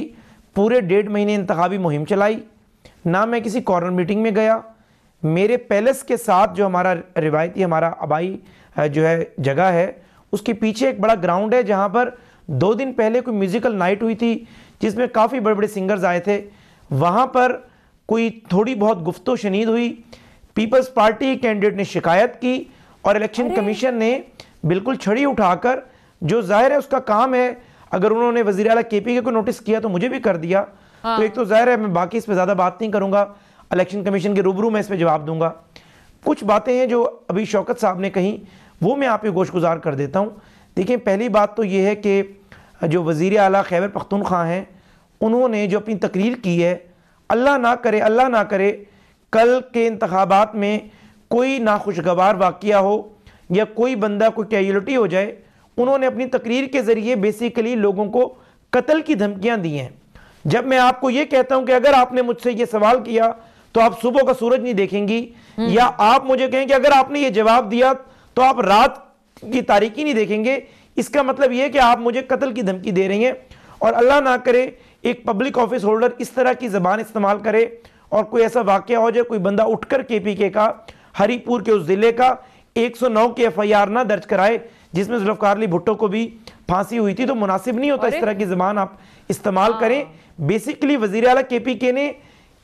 पूरे 1.5 महीने इंतखाबी मुहिम चलाई, ना मैं किसी कॉर्नर मीटिंग में गया। मेरे पैलेस के साथ जो हमारा रिवायती हमारा आबाई जो है जगह है, उसके पीछे एक बड़ा ग्राउंड है जहाँ पर 2 दिन पहले कोई म्यूज़िकल नाइट हुई थी जिसमें काफ़ी बड़े बड़े सिंगर्स आए थे। वहाँ पर कोई थोड़ी बहुत गुफ्तो शनीद हुई, पीपल्स पार्टी कैंडिडेट ने शिकायत की और इलेक्शन कमीशन ने बिल्कुल छड़ी उठाकर, जो जाहिर है उसका काम है, अगर उन्होंने वज़ीर आला केपीके को नोटिस किया तो मुझे भी कर दिया। तो एक तो जाहिर है मैं बाकी इस पर ज़्यादा बात नहीं करूँगा, इलेक्शन कमीशन के रूबरू में इस पर जवाब दूंगा। कुछ बातें हैं जो अभी शौकत साहब ने कही वो मैं आप पे गोशगुजार कर देता हूँ। देखिए, पहली बात तो ये है कि जो वज़ीर आला खैबर पख्तूनख्वा हैं, उन्होंने जो अपनी तकरीर की है, अल्लाह ना करे कल के इंतखाबात में कोई नाखुशगवार वाक़या हो या कोई बंदा कोई कैजुअलिटी हो जाए। उन्होंने अपनी तकरीर के ज़रिए बेसिकली लोगों को कत्ल की धमकियाँ दी हैं। जब मैं आपको ये कहता हूँ कि अगर आपने मुझसे ये सवाल किया तो आप सुबह का सूरज नहीं देखेंगी, या आप मुझे कहें कि अगर आपने ये जवाब दिया तो आप रात की तारीकी नहीं देखेंगे, इसका मतलब ये है कि आप मुझे कत्ल की धमकी दे रही हैं। और अल्लाह ना करे एक पब्लिक ऑफिस होल्डर इस तरह की ज़बान इस्तेमाल करे और कोई ऐसा वाक़या हो जाए, कोई बंदा उठकर केपीके का हरीपुर के उस ज़िले का 109 की FIR ना दर्ज कराए जिसमें जुल्फ़िकार अली भुट्टो को भी फांसी हुई थी। तो मुनासिब नहीं होता इस तरह की ज़बान आप इस्तेमाल करें। बेसिकली वज़ीर आला केपीके ने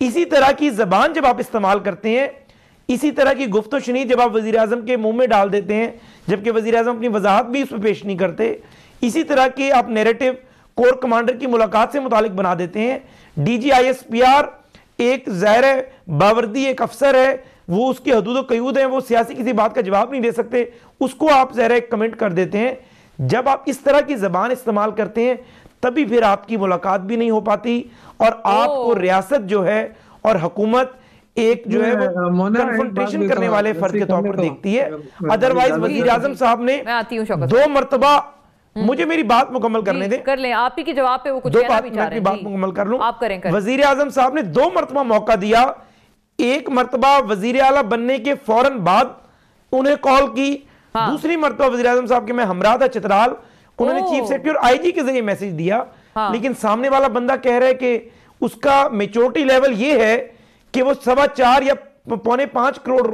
इसी तरह की ज़बान जब आप इस्तेमाल करते हैं, इसी तरह की गुफ्तो शनीद जब आप वज़ीर आज़म के मुंह में डाल देते हैं, जबकि वज़ीर आज़म अपनी वजाहत भी उस पर पेश नहीं करते, इसी तरह के आप नैरेटिव कोर कमांडर की मुलाकात से मुतालिक बना देते हैं। DGISPR एक ज़ाहिर बावर्दी एक अफसर है, वो उसकी हदूद क़यूद है, वो सियासी किसी बात का जवाब नहीं दे सकते, उसको आप ज़ाहिर एक कमेंट कर देते हैं। जब आप इस तरह की ज़बान इस्तेमाल करते हैं तभी फिर आपकी मुलाकात भी नहीं हो पाती और आपको रियासत जो है और हुकूमत एक जो है वो कन्फ्रंटेशन करने वाले फर्द के तौर पर देखती है। अदरवाइज वज़ीर आज़म साहब ने 2 मरतबा, मुझे मेरी बात मुकम्मल करने दें, कर लें, आप ही के जवाब पे वो कुछ कहना भी चाह रहे हैं, बात मुकम्मल कर लूं। आप करें। वज़ीर आज़म साहब ने 2 मरतबा मौका दिया। एक मरतबा वज़ीर आला बनने के फौरन बाद उन्हें कॉल की, दूसरी मरतबा वज़ीर आज़म साहब के मैं हमरा था चित्राल, उन्होंने चीफ सेक्रेटरी और IG के जरिए मैसेज दिया। लेकिन सामने वाला बंदा कह रहा है कि उसका मेच्योरिटी लेवल ये है कि वो 4.25 या 4.25 करोड़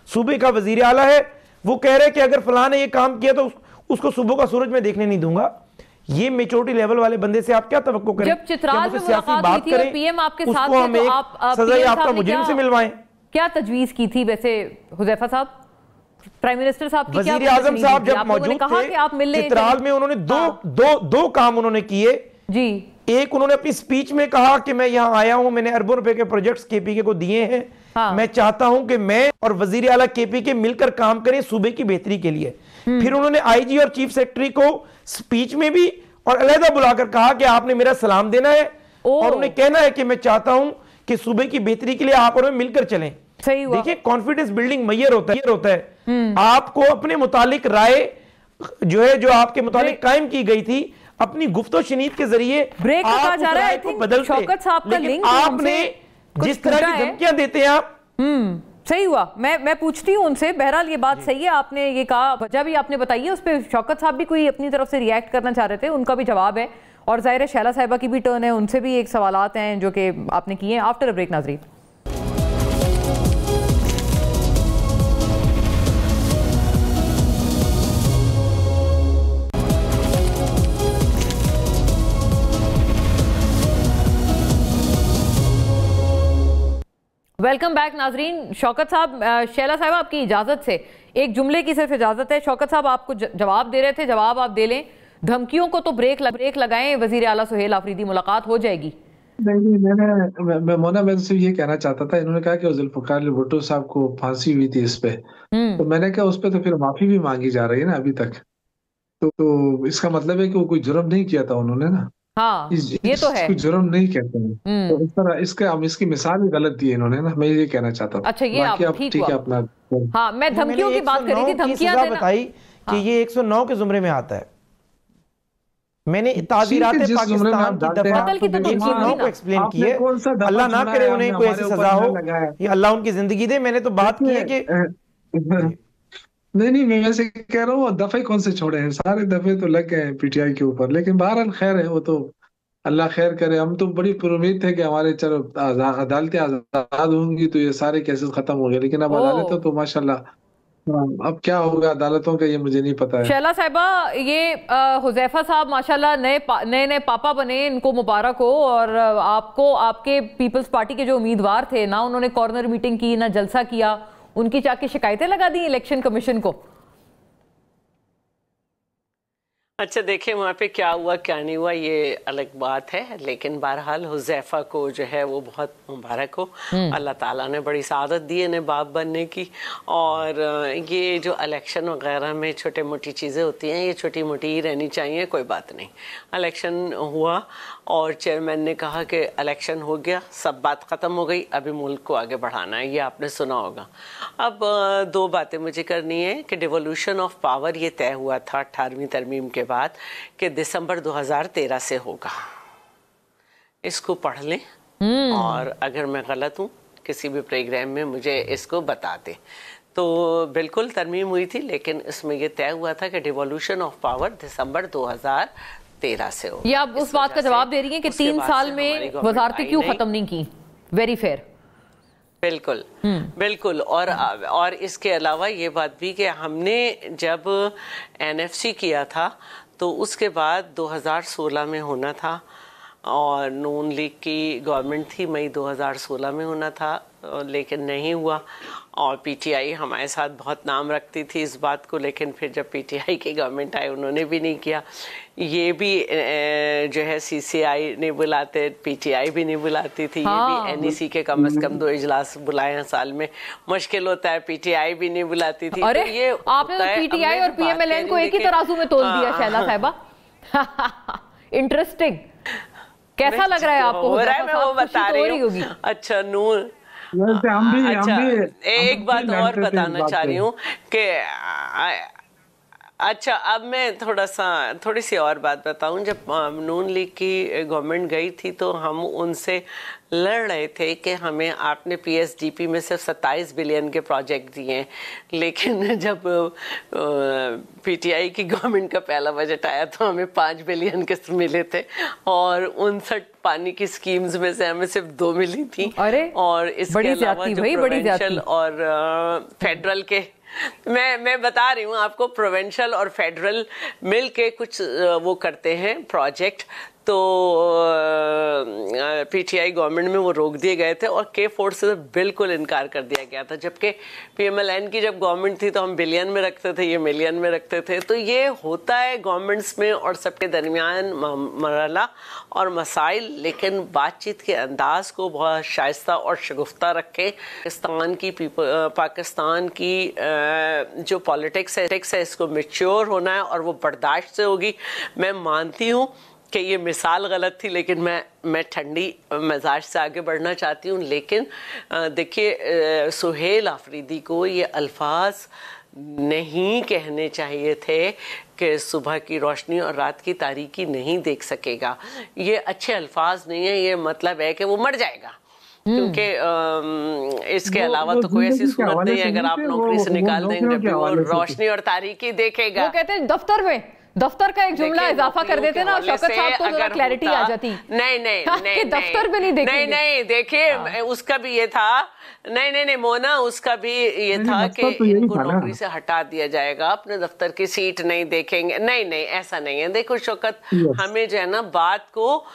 सूबे का वज़ीर आला है। वो कह रहे हैं कि अगर फलां ने ये काम किया तो उसको सुबह का सूरज मैं देखने नहीं दूंगा। ये मेच्योरिटी लेवल वाले बंदे से आप क्या तवक्को करें? जब चित्राल में मुलाकात हुई थी और PM आपके साथ थे तो आप सजा याफ्ता मुजरिम से मिलवाएं, क्या तजवीज की थी वैसे हुज़ैफा साहब? प्राइम मिनिस्टर साहब की वज़ीर आज़म साहब जब मौजूद थे चित्राल में, उन्होंने दो काम उन्होंने किए जी। एक, उन्होंने अपनी स्पीच में कहा कि मैं यहाँ आया हूँ, मैंने अरबों रुपए के प्रोजेक्ट्स केपीके को दिए हैं, मैं चाहता हूं कि मैं और वज़ीर आला केपीके मिलकर काम करें सूबे की बेहतरी के लिए। फिर उन्होंने IG और चीफ सेक्रेटरी को स्पीच में भी और अलहदा बुलाकर कहा कि आपने मेरा सलाम देना है और उन्हें कहना है कि मैं चाहता हूं कि सूबे की बेहतरी के लिए आप और मैं मिलकर चलें। देखिए, कॉन्फिडेंस बिल्डिंग मैयर होता है। आपको अपने मुतालिक राय जो है, जो आपके मुतालिक कायम की गई थी, अपनी गुफ्तो शनीद के जरिए ब्रेक कहा जा रहा है, बदलते, शौकत साहब का लिंक आपने जिस तरह की धमकियां देते हैं आप, सही हुआ। मैं पूछती हूँ उनसे। बहरहाल ये बात सही है, आपने ये कहा, वजह भी आपने बताई है, उस पर शौकत साहब भी कोई अपनी तरफ से रिएक्ट करना चाह रहे थे, उनका भी जवाब है। और ज़ाहिर है शैला साहिबा की भी टर्न है, उनसे भी एक सवालात हैं जो कि आपने किए हैं। आफ्टर अ ब्रेक नाज़रीन। वेलकम बैक नाजरीन। शौकत साहब, शैला साहब आपकी इजाज़त से एक जुमले की सिर्फ इजाज़त है। शौकत साहब आपको जवाब दे रहे थे, जवाब आप दे लें। धमकियों को तो ब्रेक लगाएं, वज़ीर आला सुहेल आफरीदी मुलाकात हो जाएगी। नहीं, मैं तो सिर्फ ये कहना चाहता था, इन्होंने कहा कि जुल्फ़िकार अली भुट्टो साहब को फांसी हुई थी इस पे, तो मैंने कहा उस पे तो फिर माफी भी मांगी जा रही है ना अभी तक, तो इसका मतलब है कि वो कोई जुर्म नहीं किया था उन्होंने ना। हाँ, ये तो है, जुर्म नहीं कहते हैं। तो इस तरह इसकी मिसाल ही गलत दी है इन्होंने ना, मैं ये कहना चाहता हूँ। अच्छा, ये आप ठीक है अपना। हाँ, मैं धमकियों की बात कर रही थी, धमकियां बताई कि ये 109 के जुमरे में आता है। मैंने ताज़ीरात पाकिस्तान की दफा 109 को एक्सप्लेन की है। अल्लाह ना करे उन्हें कोई ऐसी सजा हो, ये अल्लाह उनकी जिंदगी दे। मैंने तो बात की है कि नहीं, मैं वैसे कह रहा हूँ, दफे कौन से छोड़े हैं, सारे दफे तो लग गए हैं PTI के ऊपर। लेकिन बहरहाल खैर है, वो तो अल्लाह खैर करे। हम तो बड़ी उम्मीद थे कि हमारे चलो अदालतें आजाद होंगी तो ये सारे केसेस खत्म हो गए, लेकिन अब अदालतें तो माशाल्लाह अब क्या होगा अदालतों का ये मुझे नहीं पता है। शैला साहिबा, ये हुजैफा साहब माशाल्लाह नए पापा बने, इनको मुबारक हो। और आपको आपके पीपल्स पार्टी के जो उम्मीदवार थे ना, उन्होंने कॉर्नर मीटिंग की ना जलसा किया, उनकी जाके शिकायतें लगा दी इलेक्शन कमीशन को। अच्छा देखिए, वहाँ पे क्या हुआ क्या नहीं हुआ ये अलग बात है, लेकिन बहरहाल हुजैफा को जो है वो बहुत मुबारक हो। अल्लाह ताला ने बड़ी सादत दी इन्हें बाप बनने की। और ये जो इलेक्शन वगैरह में छोटे मोटी चीज़ें होती हैं, ये छोटी मोटी ही रहनी चाहिए, कोई बात नहीं। इलेक्शन हुआ और चेयरमैन ने कहा कि इलेक्शन हो गया, सब बात ख़त्म हो गई, अभी मुल्क को आगे बढ़ाना है, ये आपने सुना होगा। अब दो बातें मुझे करनी है कि डिवोल्यूशन ऑफ पावर ये तय हुआ था 18वीं तरमीम के बाद कि दिसंबर 2013 से होगा। इसको पढ़ लें और अगर मैं गलत हूँ किसी भी प्रोग्राम में मुझे इसको बता दें। तो बिल्कुल तरमीम हुई थी, लेकिन इसमें यह तय हुआ था कि डिवोल्यूशन ऑफ पावर दिसंबर 2013 से हो। ये आप उस बात का जवाब दे रही हैं कि 3 साल में वजारतें क्यों खत्म नहीं की। Very fair. बिल्कुल बिल्कुल। और इसके अलावा ये बात भी कि हमने जब एनएफसी किया था तो उसके बाद 2016 में होना था और नून लीग की गवर्नमेंट थी, मई 2016 में होना था, लेकिन नहीं हुआ। और पीटीआई हमारे साथ बहुत नाम रखती थी इस बात को, लेकिन फिर जब पीटीआई की गवर्नमेंट आई उन्होंने भी नहीं किया। ये भी जो है सीसीआई नहीं बुलाते, पीटीआई भी नहीं बुलाती थी। हाँ। ये भी एनईसी के कम से कम 2 इजलास बुलाए हैं साल में, मुश्किल होता है। पीटीआई भी नहीं बुलाती थी। अरे तो ये आपने तो पीटीआई और पीएमएलएन को एक ही तराजू में तोल दिया शैला साहिबा। इंटरेस्टिंग। कैसा लग रहा है आपको? हो रहा है, मैं वो बता रही हूँ। अच्छा नूर, अच्छा एक बात और बताना चाह रही हूँ कि अच्छा अब मैं थोड़ी सी और बात बताऊं। जब नून लीग की गवर्नमेंट गई थी तो हम उनसे लड़ रहे थे कि हमें आपने पीएसडीपी में सिर्फ 27 बिलियन के प्रोजेक्ट दिए, लेकिन जब पीटीआई की गवर्नमेंट का पहला बजट आया तो हमें 5 बिलियन के मिले थे और 59 पानी की स्कीम्स में से हमें सिर्फ 2 मिली थी। और इसके अलावा जो प्रोविंशियल और फेडरल के, मैं बता रही हूँ आपको, प्रोविंशियल और फेडरल मिल के कुछ वो करते हैं प्रोजेक्ट, तो पीटीआई गवर्नमेंट में वो रोक दिए गए थे और के फोर्स से बिल्कुल इनकार कर दिया गया था। जबकि पीएमएलएन की जब गवर्नमेंट थी तो हम बिलियन में रखते थे, ये मिलियन में रखते थे। तो ये होता है गवर्नमेंट्स में और सबके दरमियान मरहला और मसाइल, लेकिन बातचीत के अंदाज को बहुत शाइस्ता और शगुफ्ता रखें। पाकिस्तान की जो पॉलिटिक्स है इसको मैच्योर होना है और वो बर्दाश्त से होगी। मैं मानती हूँ कि ये मिसाल गलत थी, लेकिन मैं ठंडी मिजाज से आगे बढ़ना चाहती हूँ। लेकिन देखिए, सुहेल आफरीदी को ये अल्फाज नहीं कहने चाहिए थे कि सुबह की रोशनी और रात की तारीकी नहीं देख सकेगा। ये अच्छे अल्फाज नहीं है, ये मतलब है कि वो मर जाएगा, क्योंकि इसके अलावा तो कोई ऐसी सूरत नहीं है। अगर आप नौकरी से निकाल देंगे जब वो रोशनी और तारीकी देखेगा। वो कहते हैं दफ्तर का एक जुमला इजाफा कर देते ना शौकत साहब तो जरा क्लैरिटी आ जाती। नहीं दफ्तर में नहीं देखेंगे। नहीं देखिए, उसका भी ये था, नहीं मोना, उसका भी ये था कि इनको नौकरी से हटा दिया जाएगा, अपने दफ्तर की सीट नहीं देखेंगे। नहीं ऐसा नहीं है। देखो शौकत, हमें जो है ना बात को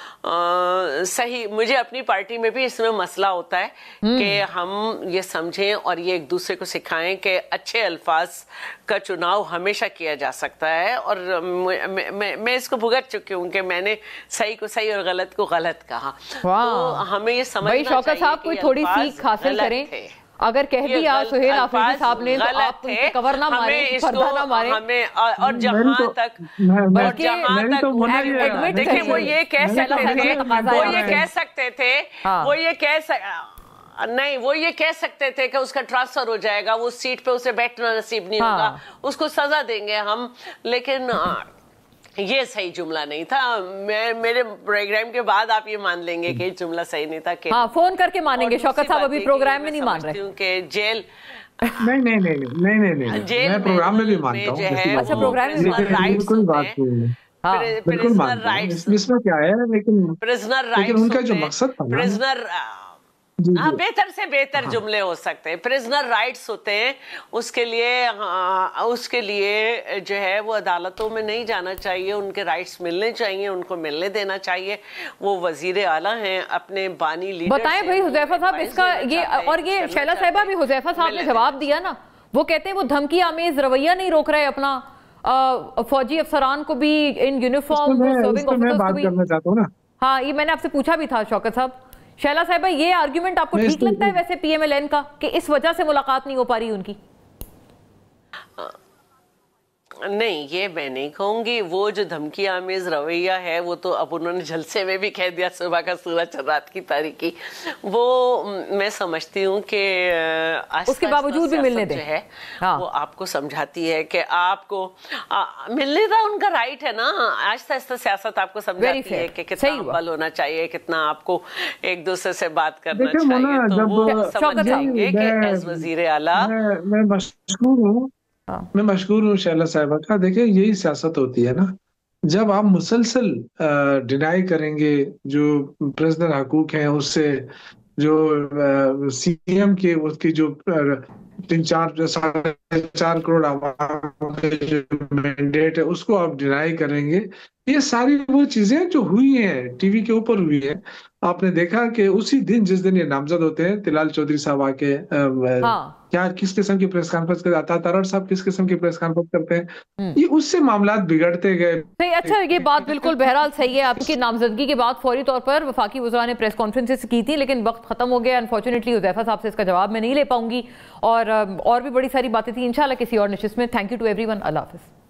सही, मुझे अपनी पार्टी में भी इसमें मसला होता है कि हम ये समझें और ये एक दूसरे को सिखाएं कि अच्छे अल्फाज का चुनाव हमेशा किया जा सकता है। और मैं इसको भुगत चुकी हूँ कि मैंने सही को सही और गलत को गलत कहा। तो हमें ये समझना चाहिए शौकत साहब कोई थोड़ी सीख हासिल करें। अगर कह दिया सुहेल आफरीदी साहब ने तो आप कवर ना मारे, पर्दा ना मारे। हमें और जहां तक देखिए, वो ये कह सकते थे कि उसका ट्रांसफर हो जाएगा, वो सीट पे उसे बैठना नसीब नहीं होगा, उसको सजा देंगे हम। लेकिन ये सही जुमला नहीं था। मेरे प्रोग्राम के बाद आप ये मान लेंगे कि जुमला सही नहीं था। हाँ, फोन करके मानेंगे। शौकत साहब अभी प्रोग्राम में नहीं मान रहे कि जेल नहीं मैं प्रोग्राम में भी मानता हूँ। अच्छा, प्रोग्राम में राइट्स प्रिजनर राइट्स, इसमें क्या है, लेकिन प्रिजनर राइट्स, उनका जो मकसद था, प्रिजनर हाँ, बेहतर से बेहतर जुमले हो सकते हैं। प्रिजनर राइट्स होते हैं, उसके लिए जो है वो अदालतों में नहीं जाना चाहिए, उनके राइट्स मिलने चाहिए, उनको मिलने देना चाहिए। वो वजीर आला हैं, अपने बानी लीडर। बताएं भाई हुजैफा साहब, इसका ये और ये शैला साहिबा भी हुजैफा साहब ने जवाब दिया ना, वो कहते हैं वो धमकी आमेज रवैया नहीं रोक रहे अपना फौजी अफसरान को भी इन यूनिफॉर्म सर्विंग ऑफिसर्स को भी। करना चाहता हूं ना। हाँ, ये मैंने आपसे पूछा भी था शौकत साहब। शैला साहिबा, ये आर्ग्यूमेंट आपको ठीक लगता है वैसे पीएमएलएन का, कि इस वजह से मुलाकात नहीं हो पा रही उनकी? नहीं, ये मैं नहीं कहूंगी। वो जो धमकी आमेज रवैया है वो तो अब उन्होंने जलसे में भी कह दिया, सुबह का सूरज रात की तारीकी, वो मैं समझती हूँ कि उसके बावजूद भी मिलने दें है। हाँ। वो आपको समझाती है कि आपको मिलने का उनका राइट है ना। आहिस्ता आहिस्ता सियासत आपको समझाती है कि कितना बल होना चाहिए, कितना आपको एक दूसरे से बात करना चाहिए। तो वो समझ जाएंगे कि एज वजीर आला मैं मशहूर हूँ शैला साहिबा का। देखिए, यही सियासत होती है ना, जब आप मुसलसल डिनाई करेंगे जो प्रिजनर हकूक हैं, उससे जो सीएम के उसकी जो 3-4 करोड़ मैंडेट है उसको आप डिनाई करेंगे। ये सारी वो चीजें जो हुई हैं टीवी के ऊपर हुई है। आपने देखा कि उसी दिन जिस दिन ये नामजद होते हैं, तिलाल चौधरी साहब आके क्या किस किस्म की प्रेस कॉन्फ्रेंस करते, अता तरड़ साहब किस किस्म की प्रेस कॉन्फ्रेंस करते हैं, ये उससे मामला बिगड़ते गए। अच्छा, ये बात बिल्कुल बहरहाल सही है आपकी। नामजदगी के बाद फौरी तौर पर वफाकी वज़रा ने प्रेस कॉन्फ्रेंसेस की थी, लेकिन वक्त खत्म हो गया अनफॉर्चुनेटली। हुज़ैफा साहब से इसका जवाब मैं नहीं ले पाऊंगी, और भी बड़ी सारी बातें थी। इंशाल्लाह किसी और नशिस्त में। Thank you to everyone. अल्लाह हाफिज़।